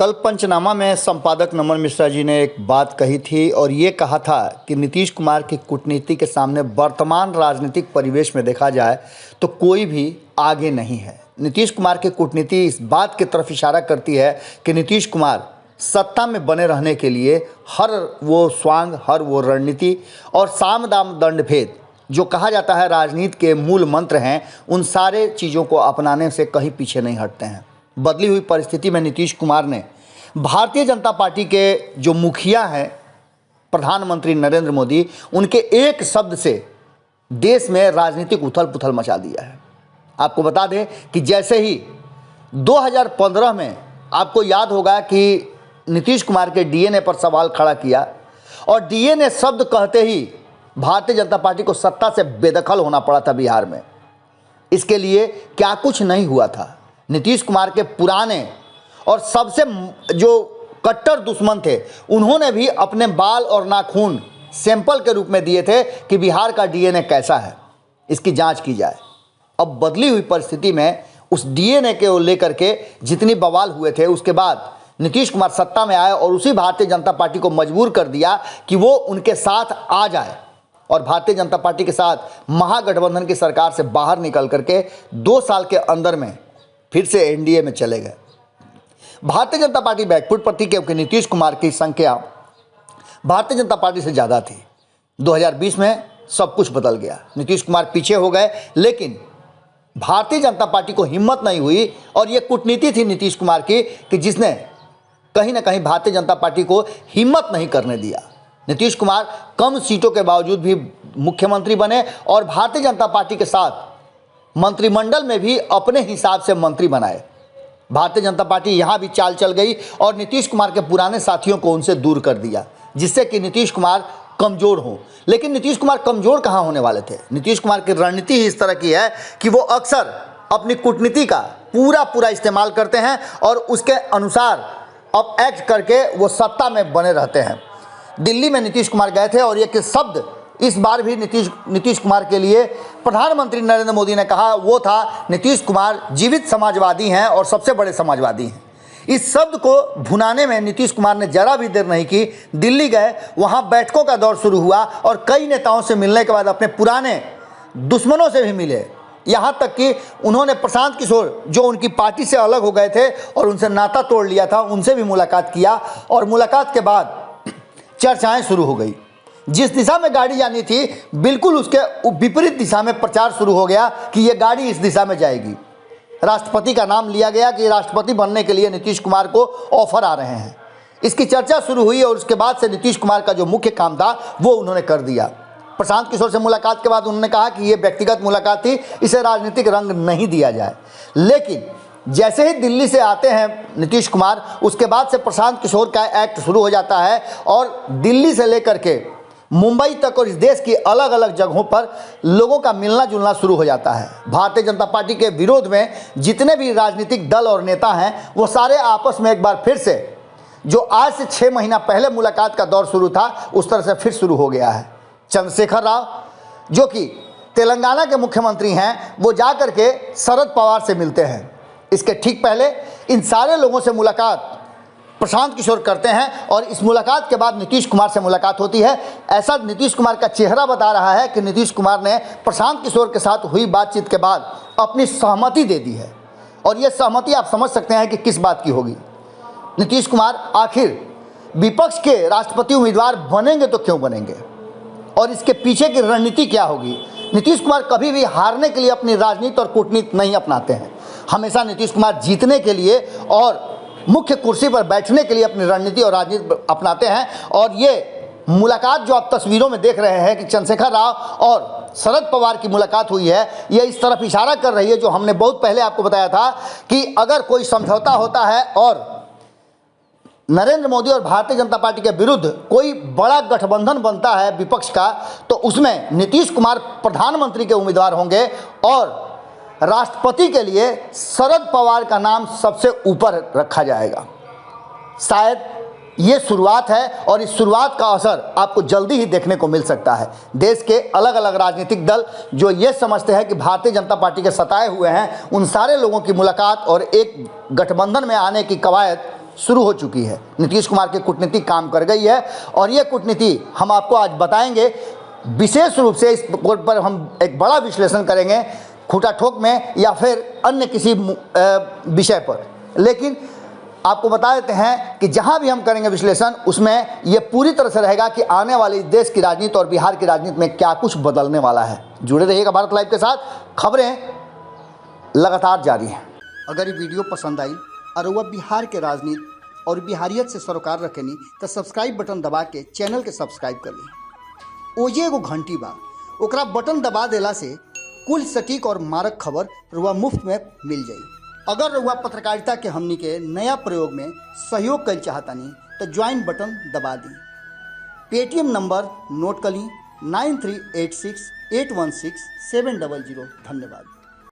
कल पंचनामा में संपादक नमन मिश्रा जी ने एक बात कही थी और ये कहा था कि नीतीश कुमार की कूटनीति के सामने वर्तमान राजनीतिक परिवेश में देखा जाए तो कोई भी आगे नहीं है। नीतीश कुमार की कूटनीति इस बात की तरफ इशारा करती है कि नीतीश कुमार सत्ता में बने रहने के लिए हर वो स्वांग, हर वो रणनीति और साम दाम दंड भेद जो कहा जाता है राजनीति के मूल मंत्र हैं, उन सारे चीज़ों को अपनाने से कहीं पीछे नहीं हटते हैं। बदली हुई परिस्थिति में नीतीश कुमार ने भारतीय जनता पार्टी के जो मुखिया हैं प्रधानमंत्री नरेंद्र मोदी, उनके एक शब्द से देश में राजनीतिक उथल पुथल मचा दिया है। आपको बता दें कि जैसे ही 2015 में आपको याद होगा कि नीतीश कुमार के डीएनए पर सवाल खड़ा किया और डीएनए शब्द कहते ही भारतीय जनता पार्टी को सत्ता से बेदखल होना पड़ा था बिहार में। इसके लिए क्या कुछ नहीं हुआ था। नीतीश कुमार के पुराने और सबसे जो कट्टर दुश्मन थे, उन्होंने भी अपने बाल और नाखून सैंपल के रूप में दिए थे कि बिहार का डीएनए कैसा है, इसकी जांच की जाए। अब बदली हुई परिस्थिति में उस डीएनए को लेकर के जितनी बवाल हुए थे, उसके बाद नीतीश कुमार सत्ता में आए और उसी भारतीय जनता पार्टी को मजबूर कर दिया कि वो उनके साथ आ जाए और भारतीय जनता पार्टी के साथ महागठबंधन की सरकार से बाहर निकल करके 2 साल के अंदर में फिर से एनडीए में चले गए। भारतीय जनता पार्टी बैकफुट पर थी क्योंकि नीतीश कुमार की संख्या भारतीय जनता पार्टी से ज़्यादा थी। 2020 में सब कुछ बदल गया, नीतीश कुमार पीछे हो गए, लेकिन भारतीय जनता पार्टी को हिम्मत नहीं हुई और ये कूटनीति थी नीतीश कुमार की कि जिसने कहीं ना कहीं भारतीय जनता पार्टी को हिम्मत नहीं करने दिया। नीतीश कुमार कम सीटों के बावजूद भी मुख्यमंत्री बने और भारतीय जनता पार्टी के साथ मंत्रिमंडल में भी अपने हिसाब से मंत्री बनाए। भारतीय जनता पार्टी यहाँ भी चाल चल गई और नीतीश कुमार के पुराने साथियों को उनसे दूर कर दिया, जिससे कि नीतीश कुमार कमज़ोर हों। लेकिन नीतीश कुमार कमज़ोर कहाँ होने वाले थे। नीतीश कुमार की रणनीति ही इस तरह की है कि वो अक्सर अपनी कूटनीति का पूरा इस्तेमाल करते हैं और उसके अनुसार अब एक्ट करके वो सत्ता में बने रहते हैं। दिल्ली में नीतीश कुमार गए थे और ये शब्द इस बार भी नीतीश कुमार के लिए प्रधानमंत्री नरेंद्र मोदी ने कहा, वो था नीतीश कुमार जीवित समाजवादी हैं और सबसे बड़े समाजवादी हैं। इस शब्द को भुनाने में नीतीश कुमार ने जरा भी देर नहीं की। दिल्ली गए, वहां बैठकों का दौर शुरू हुआ और कई नेताओं से मिलने के बाद अपने पुराने दुश्मनों से भी मिले। यहाँ तक कि उन्होंने प्रशांत किशोर, जो उनकी पार्टी से अलग हो गए थे और उनसे नाता तोड़ लिया था, उनसे भी मुलाकात किया और मुलाकात के बाद चर्चाएं शुरू हो गई। जिस दिशा में गाड़ी जानी थी, बिल्कुल उसके विपरीत दिशा में प्रचार शुरू हो गया कि ये गाड़ी इस दिशा में जाएगी। राष्ट्रपति का नाम लिया गया कि राष्ट्रपति बनने के लिए नीतीश कुमार को ऑफर आ रहे हैं। इसकी चर्चा शुरू हुई और उसके बाद से नीतीश कुमार का जो मुख्य काम था वो उन्होंने कर दिया। प्रशांत किशोर से मुलाकात के बाद उन्होंने कहा कि ये व्यक्तिगत मुलाकात थी, इसे राजनीतिक रंग नहीं दिया जाए। लेकिन जैसे ही दिल्ली से आते हैं नीतीश कुमार, उसके बाद से प्रशांत किशोर का एक्ट शुरू हो जाता है और दिल्ली से लेकर के मुंबई तक और इस देश की अलग अलग जगहों पर लोगों का मिलना जुलना शुरू हो जाता है। भारतीय जनता पार्टी के विरोध में जितने भी राजनीतिक दल और नेता हैं, वो सारे आपस में एक बार फिर से, जो आज से 6 महीना पहले मुलाकात का दौर शुरू था, उस तरह से फिर शुरू हो गया है। चंद्रशेखर राव, जो कि तेलंगाना के मुख्यमंत्री हैं, वो जा कर के शरद पवार से मिलते हैं। इसके ठीक पहले इन सारे लोगों से मुलाकात प्रशांत किशोर करते हैं और इस मुलाकात के बाद नीतीश कुमार से मुलाकात होती है। ऐसा नीतीश कुमार का चेहरा बता रहा है कि नीतीश कुमार ने प्रशांत किशोर के साथ हुई बातचीत के बाद अपनी सहमति दे दी है और ये सहमति आप समझ सकते हैं कि किस बात की होगी। नीतीश कुमार आखिर विपक्ष के राष्ट्रपति उम्मीदवार बनेंगे तो क्यों बनेंगे और इसके पीछे की रणनीति क्या होगी। नीतीश कुमार कभी भी हारने के लिए अपनी राजनीति और कूटनीति नहीं अपनाते हैं। हमेशा नीतीश कुमार जीतने के लिए और मुख्य कुर्सी पर बैठने के लिए अपनी रणनीति और राजनीति अपनाते हैं। और ये मुलाकात जो आप तस्वीरों में देख रहे हैं कि चंद्रशेखर राव और शरद पवार की मुलाकात हुई है, ये इस तरफ इशारा कर रही है, जो हमने बहुत पहले आपको बताया था कि अगर कोई समझौता होता है और नरेंद्र मोदी और भारतीय जनता पार्टी के विरुद्ध कोई बड़ा गठबंधन बनता है विपक्ष का, तो उसमें नीतीश कुमार प्रधानमंत्री के उम्मीदवार होंगे और राष्ट्रपति के लिए शरद पवार का नाम सबसे ऊपर रखा जाएगा। शायद ये शुरुआत है और इस शुरुआत का असर आपको जल्दी ही देखने को मिल सकता है। देश के अलग अलग राजनीतिक दल जो ये समझते हैं कि भारतीय जनता पार्टी के सताए हुए हैं, उन सारे लोगों की मुलाकात और एक गठबंधन में आने की कवायद शुरू हो चुकी है। नीतीश कुमार की कूटनीति काम कर गई है और ये कूटनीति हम आपको आज बताएंगे। विशेष रूप से इस पर हम एक बड़ा विश्लेषण करेंगे, खूंटा ठोक में या फिर अन्य किसी विषय पर। लेकिन आपको बता देते हैं कि जहां भी हम करेंगे विश्लेषण, उसमें यह पूरी तरह से रहेगा कि आने वाली देश की राजनीति और बिहार की राजनीति में क्या कुछ बदलने वाला है। जुड़े रहिएगा भारत लाइव के साथ, खबरें लगातार जारी हैं। अगर ये वीडियो पसंद आई और वह बिहार के राजनीति और बिहारियत से सरोकार रखेनी तो सब्सक्राइब बटन दबा के चैनल के सब्सक्राइब कर ली। ओजे एगो घंटी बा, ओकरा बटन दबा देला से कुल सटीक और मारक खबर रुआ मुफ्त में मिल जाई। अगर रुआ पत्रकारिता के हमनी के नया प्रयोग में सहयोग कर चाहतानी तो ज्वाइन बटन दबा दी। पेटीएम नंबर नोट कर ली 9386816700। धन्यवाद।